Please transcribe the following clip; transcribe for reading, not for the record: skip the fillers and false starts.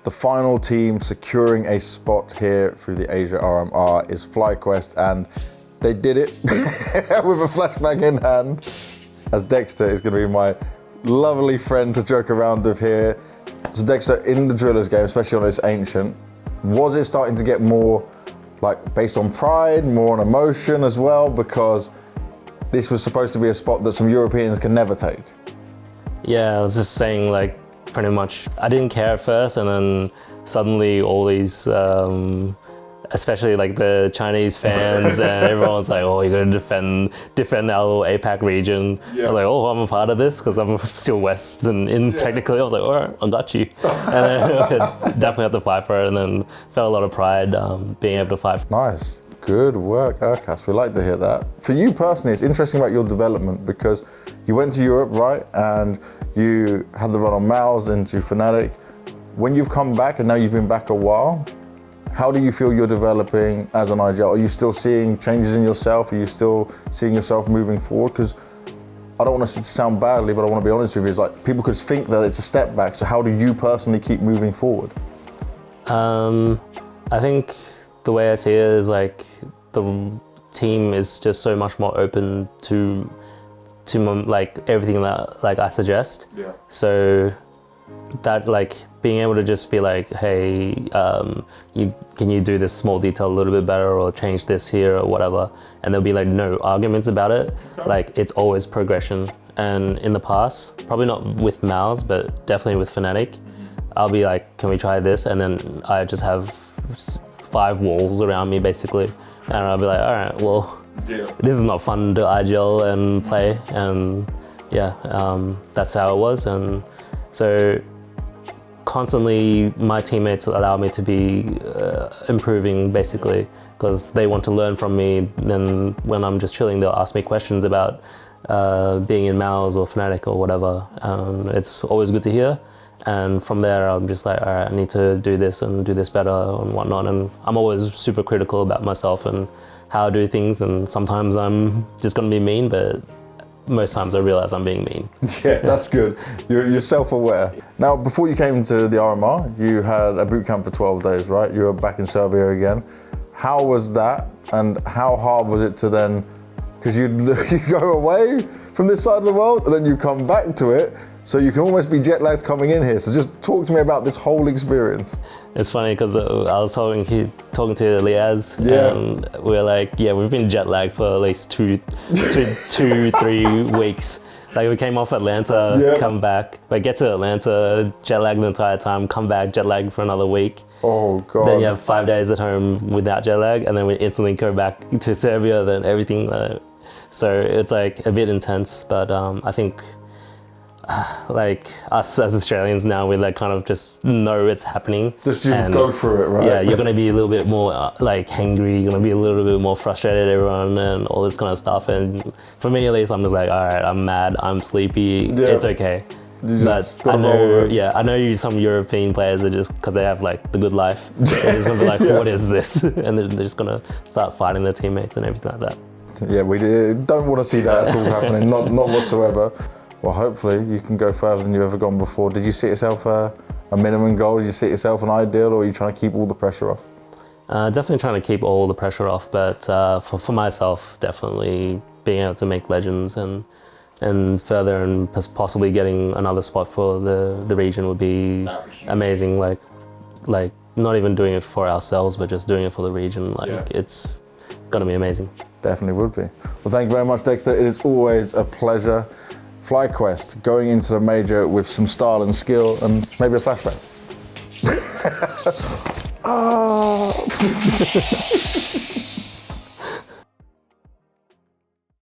The final team securing a spot here through the Asia RMR is FlyQuest, and they did it with a flashbang in hand, as Dexter is going to be my lovely friend to joke around with here. So Dexter, in the Drillers game, especially on this Ancient, was it starting to get more like based on pride, more on emotion as well? Because this was supposed to be a spot that some Europeans can never take. Yeah, I was just saying, like, pretty much I didn't care at first, and then suddenly all these especially like the Chinese fans and everyone's like, oh, you're gonna defend our little APAC region. Yeah. I'm like, oh, I'm a part of this because I'm still West and technically I was like, all right, I got you. And then definitely had to fight for it, and then felt a lot of pride being able to fight. Nice, good work, Erkas. We like to hear that. For you personally, it's interesting about your development because you went to Europe, right? And you had the run on Mouse into Fnatic. When you've come back and now you've been back a while, how do you feel you're developing as an IGL? Are you still seeing changes in yourself? Are you still seeing yourself moving forward? Because I don't want to sound badly, but I want to be honest with you. It's like people could think that it's a step back. So how do you personally keep moving forward? I think the way I see it is like the team is just so much more open to like everything that like I suggest. Yeah. So that like being able to just be like, hey, can you do this small detail a little bit better or change this here or whatever, and there'll be like no arguments about it. Okay. Like it's always progression. And in the past, probably not with Mouse, but definitely with Fnatic, I'll be like, can we try this? And then I just have 5 walls around me basically, and I'll be like, all right, well, this is not fun to IGL and play, and yeah, that's how it was. And so constantly my teammates allow me to be improving basically because they want to learn from me. Then when I'm just chilling, they'll ask me questions about being in Mouse or Fnatic or whatever. It's always good to hear. And from there, I'm just like, all right, I need to do this and do this better and whatnot. And I'm always super critical about myself and how I do things. And sometimes I'm just gonna be mean, but most times I realize I'm being mean. Yeah, that's good. You're self-aware. Now, before you came to the RMR, you had a boot camp for 12 days, right? You were back in Serbia again. How was that? And how hard was it to then, because you go away from this side of the world and then you come back to it, so you can almost be jet lagged coming in here. So just talk to me about this whole experience. It's funny because I was talking to Liaz, and we're like, yeah, we've been jet lagged for at least 3 weeks. Like we came off Atlanta, come back, like get to Atlanta, jet lagged the entire time, come back, jet lagged for another week. Oh God. Then you have 5 days at home without jet lag, and then we instantly go back to Serbia, then everything. So it's like a bit intense, but I think like us as Australians now, we like kind of just know it's happening. Just go through it, right? Yeah, you're gonna be a little bit more like hangry, you're gonna be a little bit more frustrated, everyone, and all this kind of stuff. And for me at least, I'm just like, all right, I'm mad, I'm sleepy, it's okay. But I know some European players are just, because they have like the good life, they're just gonna be like, what is this? And they're just gonna start fighting their teammates and everything like that. Yeah, we don't want to see that at all happening, not whatsoever. Well, hopefully you can go further than you've ever gone before. Did you set yourself a minimum goal? Did you set yourself an ideal, or are you trying to keep all the pressure off? Definitely trying to keep all the pressure off, but for myself, definitely being able to make legends and further and possibly getting another spot for the region would be amazing. Like not even doing it for ourselves, but just doing it for the region. It's gonna be amazing. Definitely would be. Well, thank you very much, Dexter. It is always a pleasure. FlyQuest going into the major with some style and skill and maybe a flashback. Oh.